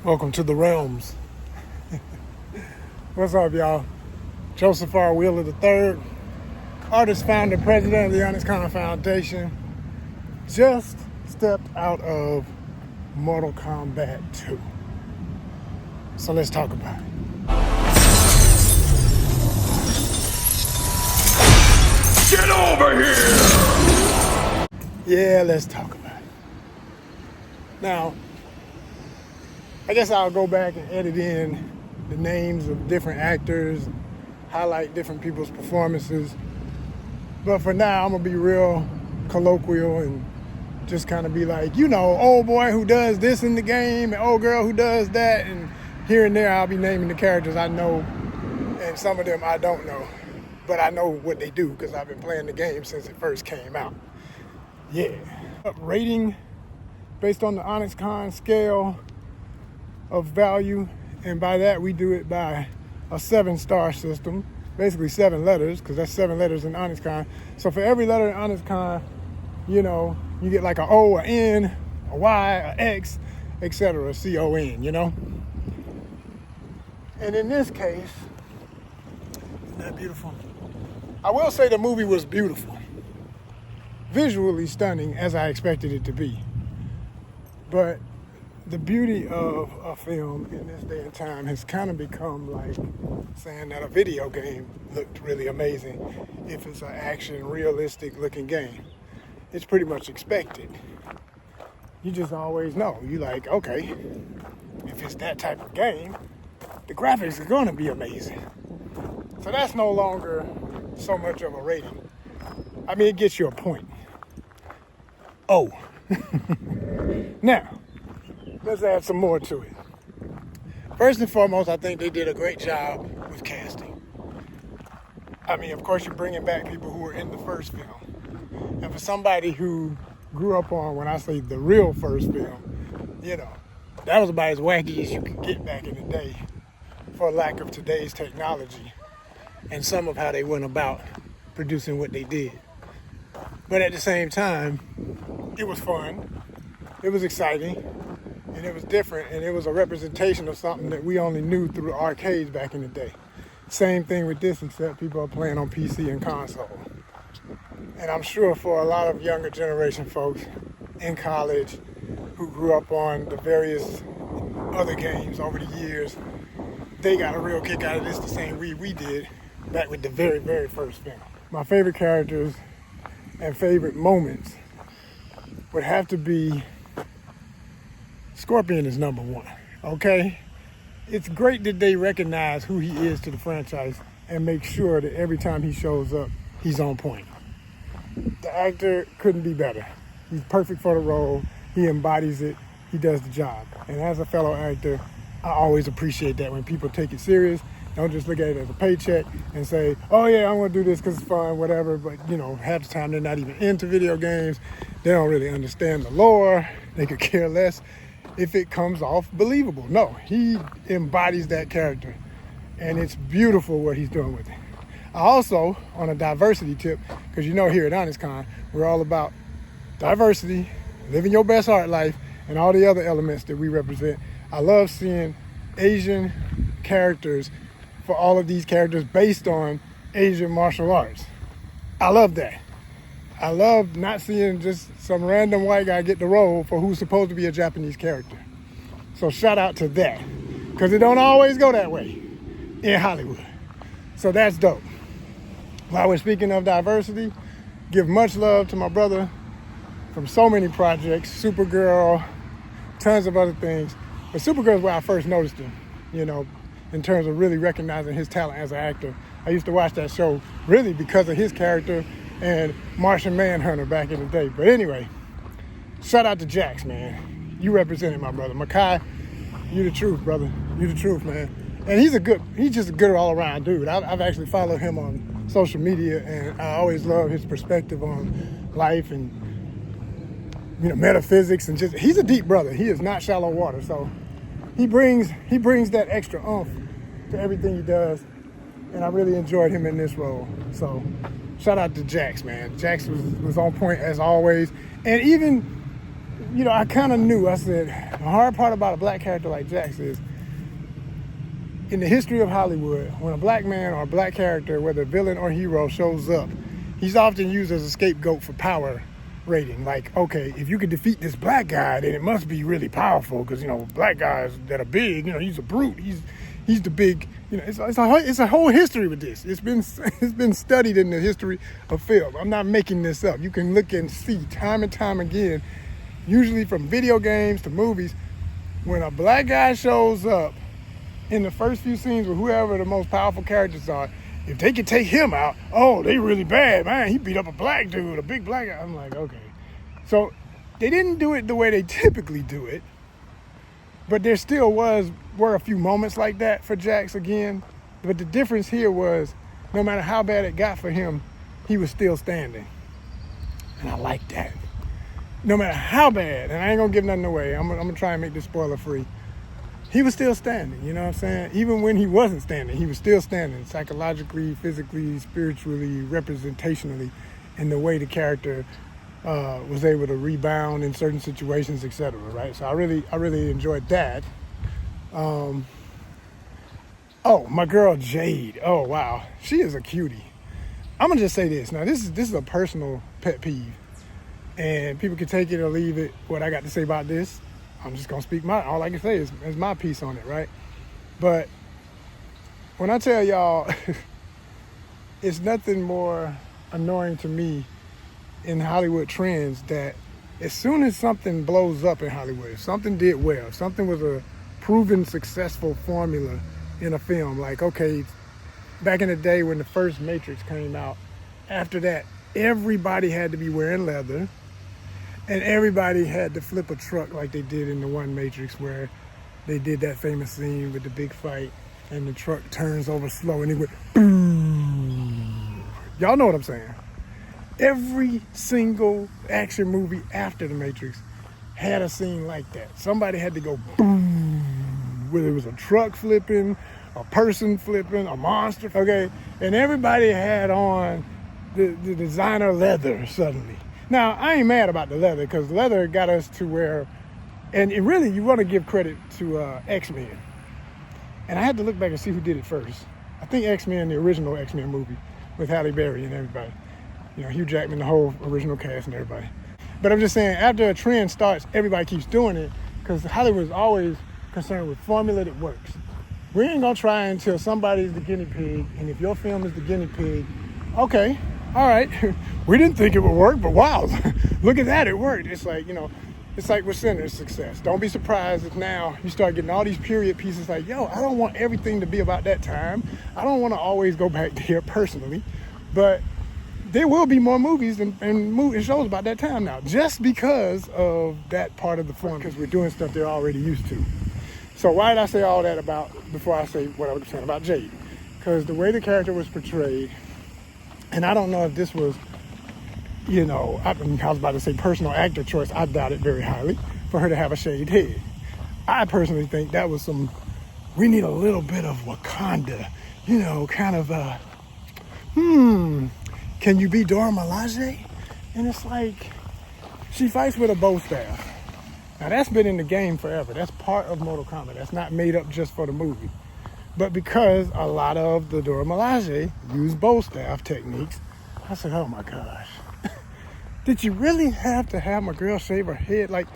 Welcome to the realms. What's up, y'all? Joseph R. Wheeler III, artist, founder, president of the Honest Con Foundation, just stepped out of Mortal Kombat 2. So let's talk about it. Get over here! Yeah, let's talk about it. Now, I guess I'll go back and edit in the names of different actors, highlight different people's performances. But for now, I'm gonna be real colloquial and just kind of be like, old boy who does this in the game and old girl who does that. And here and there, I'll be naming the characters I know, and some of them I don't know. But I know what they do because I've been playing the game since it first came out. Yeah. Rating based on the Honest Con scale of value, and by that we do it by a 7-star system, basically 7 letters, because that's 7 letters in Honest Con. So for every letter in Honest Con, you get like an O, an N, a Y, a X, etc., CON, And in this case, isn't that beautiful? I will say the movie was beautiful. Visually stunning, as I expected it to be. But the beauty of a film in this day and time has kind of become like saying that a video game looked really amazing if it's an action, realistic looking game. It's pretty much expected. You just always know. You like, okay, if it's that type of game, the graphics are going to be amazing. So that's no longer so much of a rating. I mean, it gets you a point. Oh. Now, let's add some more to it. First and foremost, I think they did a great job with casting. I mean, of course, you're bringing back people who were in the first film. And for somebody who grew up on, when I say the real first film, that was about as wacky as you could get back in the day for lack of today's technology and some of how they went about producing what they did. But at the same time, it was fun, it was exciting, and it was different, and it was a representation of something that we only knew through the arcades back in the day. Same thing with this, except people are playing on PC and console. And I'm sure for a lot of younger generation folks in college who grew up on the various other games over the years, they got a real kick out of this the same way we did back with the very, very first film. My favorite characters and favorite moments would have to be Scorpion is number one, okay? It's great that they recognize who he is to the franchise and make sure that every time he shows up, he's on point. The actor couldn't be better. He's perfect for the role. He embodies it. He does the job. And as a fellow actor, I always appreciate that when people take it serious. Don't just look at it as a paycheck and say, oh yeah, I'm gonna do this because it's fun, whatever. But half the time they're not even into video games. They don't really understand the lore. They could care less if it comes off believable. No, he embodies that character. And it's beautiful what he's doing with it. I also, on a diversity tip, because here at Honest Con, we're all about diversity, living your best art life, and all the other elements that we represent. I love seeing Asian characters for all of these characters based on Asian martial arts. I love that. I love not seeing just some random white guy get the role for who's supposed to be a Japanese character. So shout out to that, because it don't always go that way in Hollywood. So that's dope. While we're speaking of diversity, give much love to my brother from so many projects, Supergirl, tons of other things. But Supergirl is where I first noticed him, in terms of really recognizing his talent as an actor. I used to watch that show really because of his character and Martian Manhunter back in the day. But anyway, shout out to Jax, man. You represented my brother. Makai, you the truth, brother. You the truth, man. And he's just a good all-around dude. I've actually followed him on social media, and I always love his perspective on life and metaphysics, and he's a deep brother. He is not shallow water. So he brings that extra oomph to everything he does, and I really enjoyed him in this role. So shout out to Jax, man. Jax was on point as always. And even, I kind of knew, I said, The hard part about a black character like Jax is, in the history of Hollywood, when a black man or a black character, whether villain or hero, shows up, he's often used as a scapegoat for power rating. Like, okay, if you can defeat this black guy, then it must be really powerful because, black guys that are big, he's a brute. He's the big, it's a whole history with this. It's been studied in the history of film. I'm not making this up. You can look and see time and time again, usually from video games to movies, when a black guy shows up in the first few scenes with whoever the most powerful characters are, if they can take him out, oh, they really bad, man. He beat up a black dude, a big black guy. I'm like, okay. So they didn't do it the way they typically do it, but there still were a few moments like that for Jax again. But the difference here was, no matter how bad it got for him, he was still standing. And I like that. No matter how bad, and I ain't gonna give nothing away. I'm gonna try and make this spoiler free. He was still standing, you know what I'm saying? Even when he wasn't standing, he was still standing, psychologically, physically, spiritually, representationally, in the way the character was able to rebound in certain situations, etc. Right? So I really enjoyed that. Oh, my girl Jade. Oh wow, she is a cutie. I'm gonna just say this. Now this is a personal pet peeve, and people can take it or leave it. What I got to say about this, I'm just gonna speak all I can say is my piece on it, right? But when I tell y'all, it's nothing more annoying to me in Hollywood trends that as soon as something blows up in Hollywood, if something did well, if something was a proven successful formula in a film, like, okay, back in the day when the first Matrix came out, after that, everybody had to be wearing leather, and everybody had to flip a truck like they did in the one Matrix where they did that famous scene with the big fight and the truck turns over slow and it went boom. Y'all know what I'm saying. Every single action movie after the Matrix had a scene like that. Somebody had to go boom, whether it was a truck flipping, a person flipping, a monster, okay? And everybody had on the designer leather suddenly. Now, I ain't mad about the leather because leather got us to where, and really, you want to give credit to X-Men. And I had to look back and see who did it first. I think X-Men, the original X-Men movie with Halle Berry and everybody. Hugh Jackman, the whole original cast and everybody. But I'm just saying, after a trend starts, everybody keeps doing it because Hollywood is always concerned with formula that works. We ain't gonna try until somebody's the guinea pig, and if your film is the guinea pig, okay, all right, we didn't think it would work, but wow, look at that, it worked. It's like, it's like with Sinner's success. Don't be surprised if now you start getting all these period pieces like, yo, I don't want everything to be about that time. I don't want to always go back there personally, but there will be more movies and shows about that time now, just because of that part of the form, because we're doing stuff they're already used to. So why did I say all that before I say what I was saying about Jade? Because the way the character was portrayed, and I don't know if this was, I was about to say personal actor choice. I doubt it very highly for her to have a shaved head. I personally think that was we need a little bit of Wakanda, kind of can you be Dora Milaje? And it's like, she fights with a bow staff. Now that's been in the game forever. That's part of Mortal Kombat. That's not made up just for the movie. But because a lot of the Dora Milaje use bow staff techniques, I said, oh my gosh. Did you really have to have my girl shave her head? Like,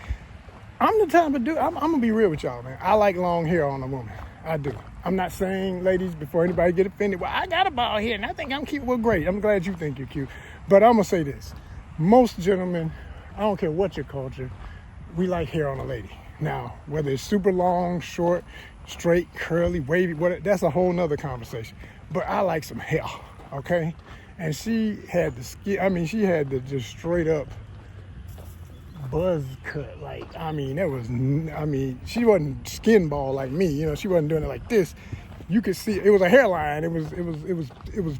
I'm the type of dude, I'm gonna be real with y'all, man. I like long hair on a woman. I do. I'm not saying, ladies, before anybody get offended, well, I got a bald head and I think I'm cute. Well, great. I'm glad you think you're cute. But I'm gonna say this. Most gentlemen, I don't care what your culture, we like hair on a lady. Now, whether it's super long, short, straight, curly, wavy, whatever, that's a whole nother conversation. But I like some hair, okay? And she had the skin, she had the just straight up buzz cut. Like, she wasn't skin ball like me, she wasn't doing it like this. You could see, it was a hairline, it was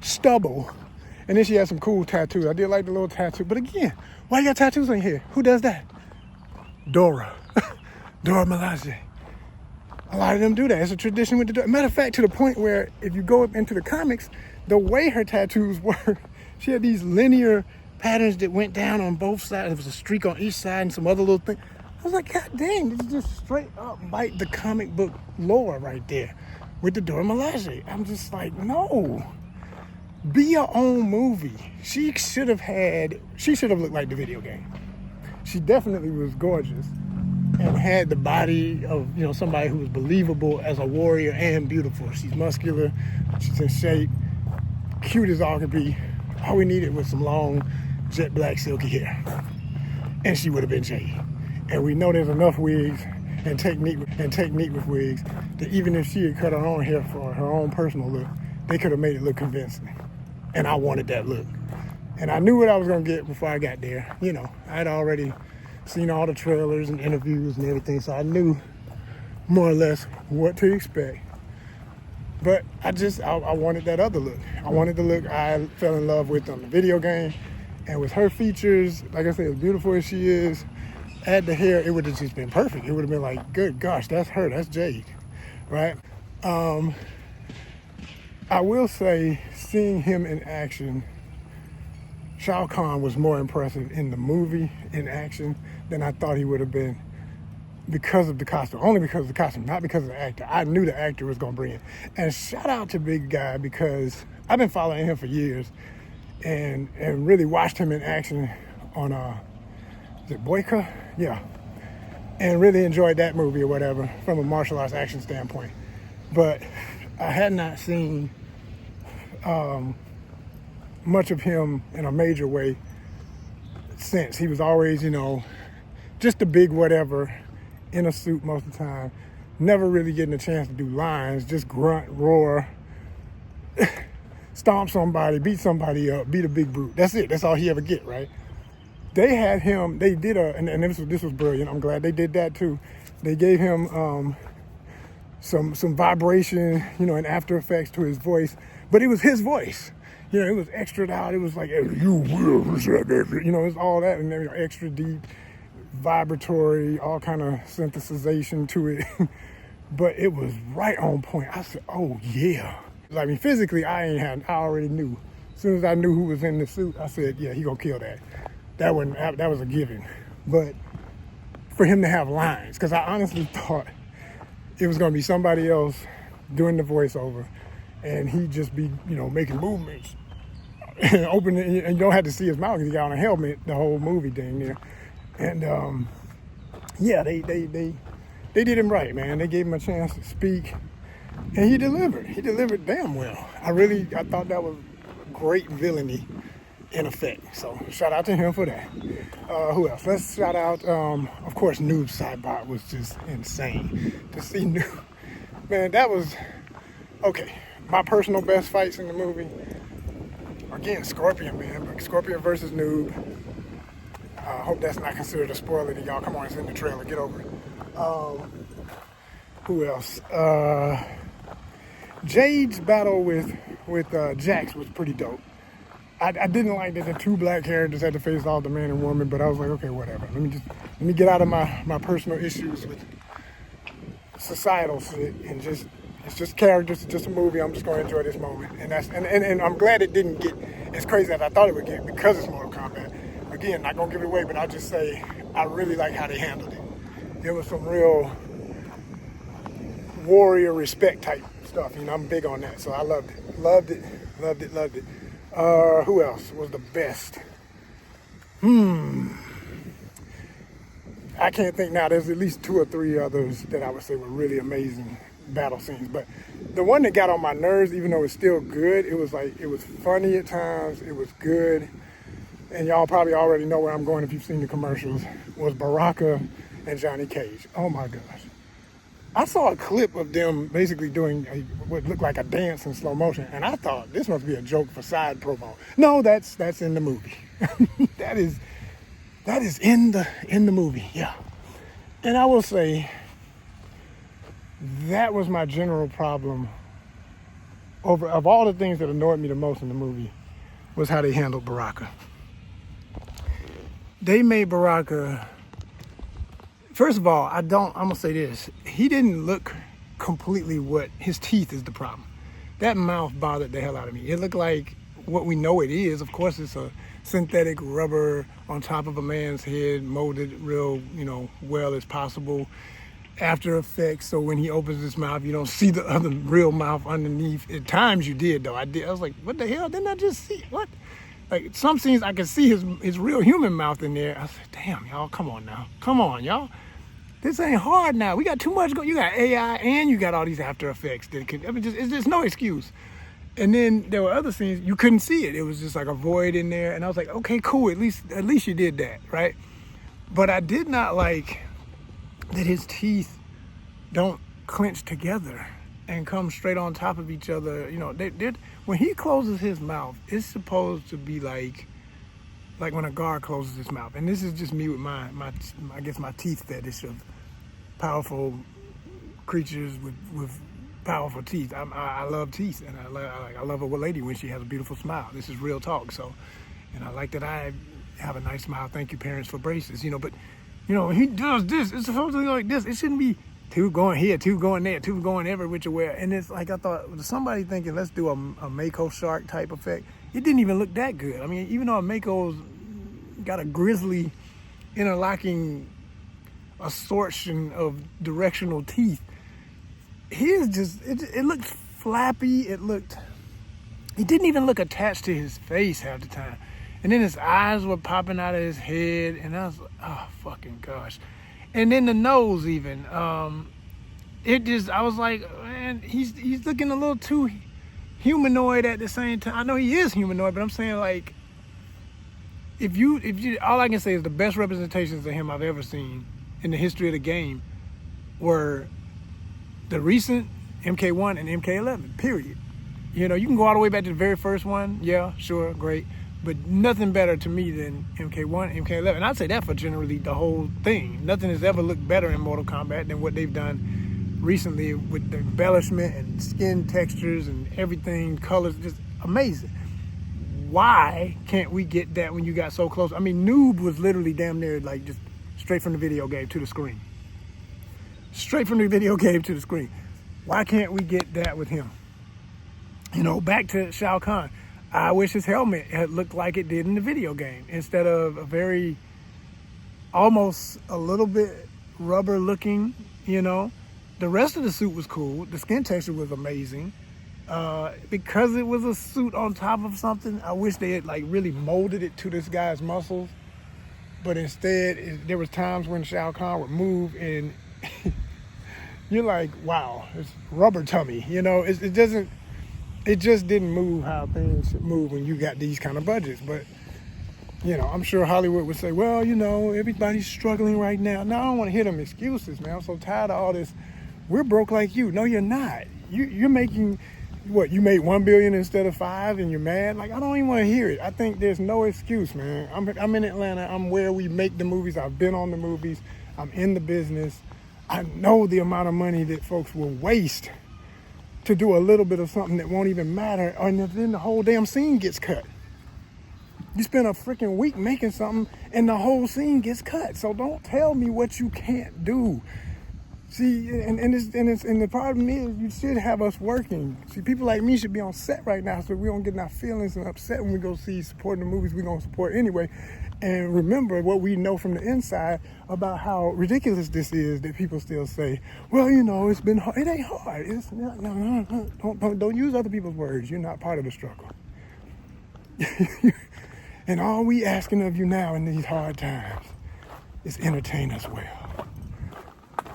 stubble. And then she had some cool tattoos. I did like the little tattoo, but again, why you got tattoos on here? Who does that? Dora Milaje. A lot of them do that. It's a tradition with the Dora. Matter of fact, to the point where if you go up into the comics, the way her tattoos were, she had these linear patterns that went down on both sides. There was a streak on each side and some other little thing. I was like, God dang, this is just straight up like the comic book lore right there with the Dora Milaje. I'm just like, no. Be your own movie. She should have looked like the video game. She definitely was gorgeous and had the body of, somebody who was believable as a warrior and beautiful. She's muscular, she's in shape, cute as all could be. All we needed was some long, jet black, silky hair. And she would have been Jade. And we know there's enough wigs and technique with wigs that even if she had cut her own hair for her own personal look, they could have made it look convincing. And I wanted that look. And I knew what I was gonna get before I got there. I'd already seen all the trailers and interviews and everything, so I knew more or less what to expect. But I wanted that other look. I wanted the look I fell in love with on the video game. And with her features, like I said, as beautiful as she is, add the hair, it would have just been perfect. It would have been like, good gosh, that's her, that's Jade, right? I will say, seeing him in action, Shao Kahn was more impressive in the movie in action than I thought he would have been because of the costume. Only because of the costume, not because of the actor. I knew the actor was going to bring it. And shout out to Big Guy, because I've been following him for years and really watched him in action on, is it Boyka? Yeah. And really enjoyed that movie or whatever from a martial arts action standpoint. But I had not seen much of him in a major way since. He was always, just a big whatever in a suit most of the time. Never really getting a chance to do lines, just grunt, roar, stomp somebody, beat somebody up, beat a big brute. That's it. That's all he ever get, right? They had him, they did and this was brilliant. I'm glad they did that too. They gave him some vibration, and After Effects to his voice, but it was his voice. It was extra out. It was like, you will, it's all that, and then extra deep, vibratory, all kind of synthesization to it. But it was right on point. I said, oh yeah. I mean, physically, I already knew. As soon as I knew who was in the suit, I said, yeah, he gonna kill that. That was a given. But for him to have lines, because I honestly thought it was gonna be somebody else doing the voiceover, and he'd just be, making movements and opening, and you don't have to see his mouth because he got on a helmet the whole movie dang near. And yeah, they did him right, man. They gave him a chance to speak, and he delivered. He delivered damn well. I thought that was great villainy in effect. So shout out to him for that. Who else? Let's shout out, of course, Noob Saibot was just insane. To see Noob, man, that was, okay. My personal best fights in the movie, again, Scorpion, man. Scorpion versus Noob. I hope that's not considered a spoiler to y'all. Come on, it's in the trailer. Get over it. Who else? Jade's battle with Jax was pretty dope. I didn't like that the two black characters had to face off the man and woman, but I was like, okay, whatever. Let me get out of my personal issues with societal shit and it's just characters, it's just a movie. I'm just gonna enjoy this moment. And I'm glad it didn't get as crazy as I thought it would get because it's Mortal Kombat. Again, not gonna give it away, but I'll just say I really like how they handled it. It was some real warrior respect type stuff. I'm big on that, so I loved it. Loved it. Who else was the best? I can't think now. There's at least 2 or 3 others that I would say were really amazing battle scenes. But the one that got on my nerves, even though it's still good, it was funny at times. It was good. And y'all probably already know where I'm going if you've seen the commercials, was Baraka and Johnny Cage. Oh my gosh. I saw a clip of them basically doing what looked like a dance in slow motion, and I thought this must be a joke for side promo. No, that's in the movie. that is in the movie, yeah. And I will say that was my general problem of all the things that annoyed me the most in the movie was how they handled Baraka. They made Baraka, first of all, I'm gonna say this. He didn't look completely his teeth is the problem. That mouth bothered the hell out of me. It looked like what we know it is. Of course, it's a synthetic rubber on top of a man's head, molded real, well as possible. After Effects, so when he opens his mouth, you don't see the other real mouth underneath. At times you did, though. I was like, what the hell? Didn't I just see what? Like some scenes I could see his real human mouth in there. I said, damn, y'all, come on now. Come on, y'all. This ain't hard now. We got too much You got AI and you got all these After Effects. It's just no excuse. And then there were other scenes you couldn't see it. It was just like a void in there. And I was like, okay, cool. At least you did that, right? But I did not like that his teeth don't clench together and come straight on top of each other. When he closes his mouth, it's supposed to be like when a guard closes his mouth. And this is just me with my I guess my teeth fetish of powerful creatures with powerful teeth. I love teeth, and I love a lady when she has a beautiful smile. This is real talk. So, and I like that I have a nice smile. Thank you, parents, for braces. But when he does this, it's supposed to be like this. It shouldn't be two going here, two going there, two going every which way. And it's like I thought, somebody thinking, let's do a Mako shark type effect. It didn't even look that good. I mean, even though a Mako's got a grisly interlocking assortment of directional teeth, his it looked flappy. It didn't even look attached to his face half the time. And then his eyes were popping out of his head, and I was like, oh, fucking gosh. And then the nose even, I was like, man, he's looking a little too humanoid at the same time. I know he is humanoid, but I'm saying, like, if you, all I can say is the best representations of him I've ever seen in the history of the game were the recent MK1 and MK11, period. You can go all the way back to the very first one. Yeah, sure, great. But nothing better to me than MK1, MK11. And I'd say that for generally the whole thing. Nothing has ever looked better in Mortal Kombat than what they've done recently with the embellishment and skin textures and everything, colors, just amazing. Why can't we get that when you got so close? I mean, Noob was literally damn near like just straight from the video game to the screen. Straight from the video game to the screen. Why can't we get that with him? Back to Shao Kahn. I wish his helmet had looked like it did in the video game instead of a very, almost a little bit rubber looking, The rest of the suit was cool. The skin texture was amazing. Because it was a suit on top of something, I wish they had really molded it to this guy's muscles. But instead, there was times when Shao Kahn would move and you're like, wow, it's rubber tummy. It just didn't move how things should move when you got these kind of budgets. But, I'm sure Hollywood would say, well, everybody's struggling right now. No, I don't want to hear them excuses, man. I'm so tired of all this. We're broke like you. No, you're not. You're making, you made $1 billion instead of $5 billion and you're mad? I don't even want to hear it. I think there's no excuse, man. I'm in Atlanta. I'm where we make the movies. I've been on the movies. I'm in the business. I know the amount of money that folks will waste to do a little bit of something that won't even matter, and then the whole damn scene gets cut. You spend a freaking week making something, and the whole scene gets cut. So don't tell me what you can't do. See, and the problem is, you should have us working. See, people like me should be on set right now, so we don't get in our feelings and upset when we go see supporting the movies we're gonna support anyway. And remember what we know from the inside about how ridiculous this is, that people still say, well, it's been hard. It ain't hard. It's no. Don't use other people's words. You're not part of the struggle. And all we asking of you now in these hard times is entertain us well.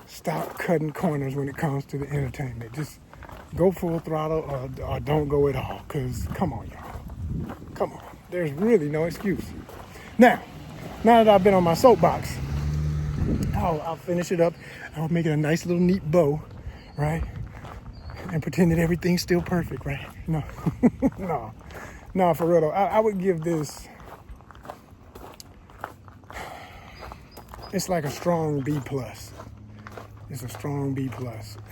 Stop cutting corners when it comes to the entertainment. Just go full throttle or don't go at all. Because come on, y'all. Come on. There's really no excuse. Now that I've been on my soapbox, I'll finish it up. I'll make it a nice little neat bow, right? And pretend that everything's still perfect, right? No, no, for real though. I would give this, it's like a strong B+. It's a strong B+.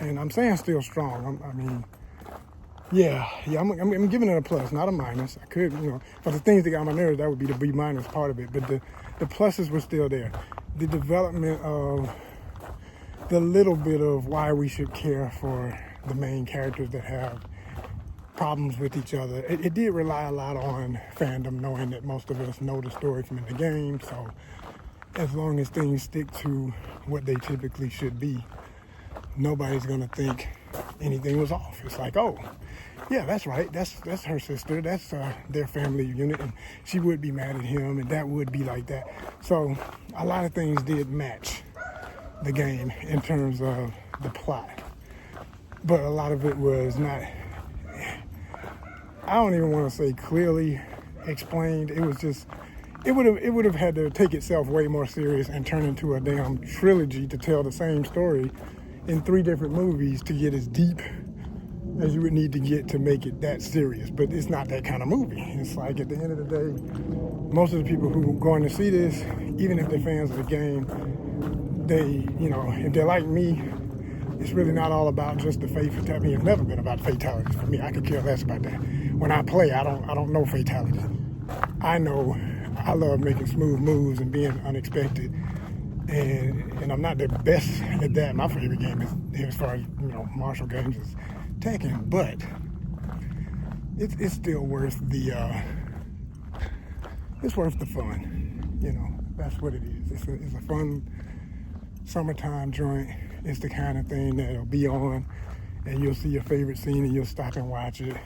And I'm saying still strong. I'm giving it a plus, not a minus. I could, for the things that got on my nerves, that would be the B- part of it. But the pluses were still there. The development of the little bit of why we should care for the main characters that have problems with each other. It did rely a lot on fandom, knowing that most of us know the story from in the game. So as long as things stick to what they typically should be, nobody's gonna think anything was off. It's like, oh, yeah, that's right. That's her sister. That's their family unit, and she would be mad at him, and that would be like that. So a lot of things did match the game in terms of the plot, but a lot of it was not. I don't even want to say clearly explained. It was just. It would have had to take itself way more serious and turn into a damn trilogy to tell the same story in 3 different movies to get as deep as you would need to get to make it that serious. But it's not that kind of movie. It's like, at the end of the day, most of the people who are going to see this, even if they're fans of the game, they, if they're like me, it's really not all about just the fatality. I mean, it's never been about fatalities for me. I could care less about that. When I play, I don't know fatalities. I know I love making smooth moves and being unexpected. And I'm not the best at that. My favorite game is, as far as martial games, is Tekken, but it's still worth the fun. That's what it is. It's a fun summertime joint. It's the kind of thing that'll be on, and you'll see your favorite scene, and you'll stop and watch it,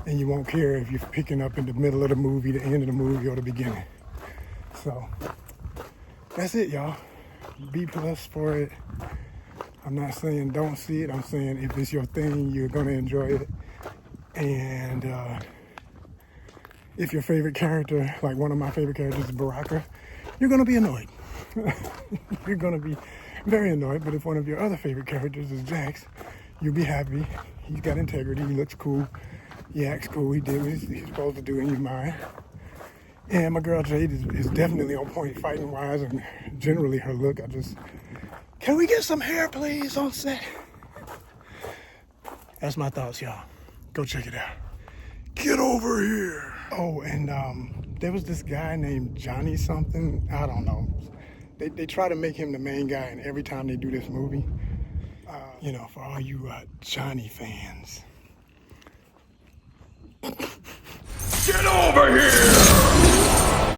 and you won't care if you're picking up in the middle of the movie, the end of the movie, or the beginning. So that's it, y'all. B+ for it. I'm not saying don't see it. I'm saying if it's your thing, you're gonna enjoy it. And if your favorite character, like one of my favorite characters is Baraka, you're gonna be annoyed. You're gonna be very annoyed. But if one of your other favorite characters is Jax, you'll be happy. He's got integrity. He looks cool. He acts cool. He did what he's supposed to do in your mind. And my girl Jade is definitely on point fighting wise, and generally her look. Can we get some hair, please, on set? That's my thoughts, y'all. Go check it out. Get over here. Oh, and there was this guy named Johnny something. I don't know. They try to make him the main guy, and every time they do this movie, for all you Johnny fans. Get over here!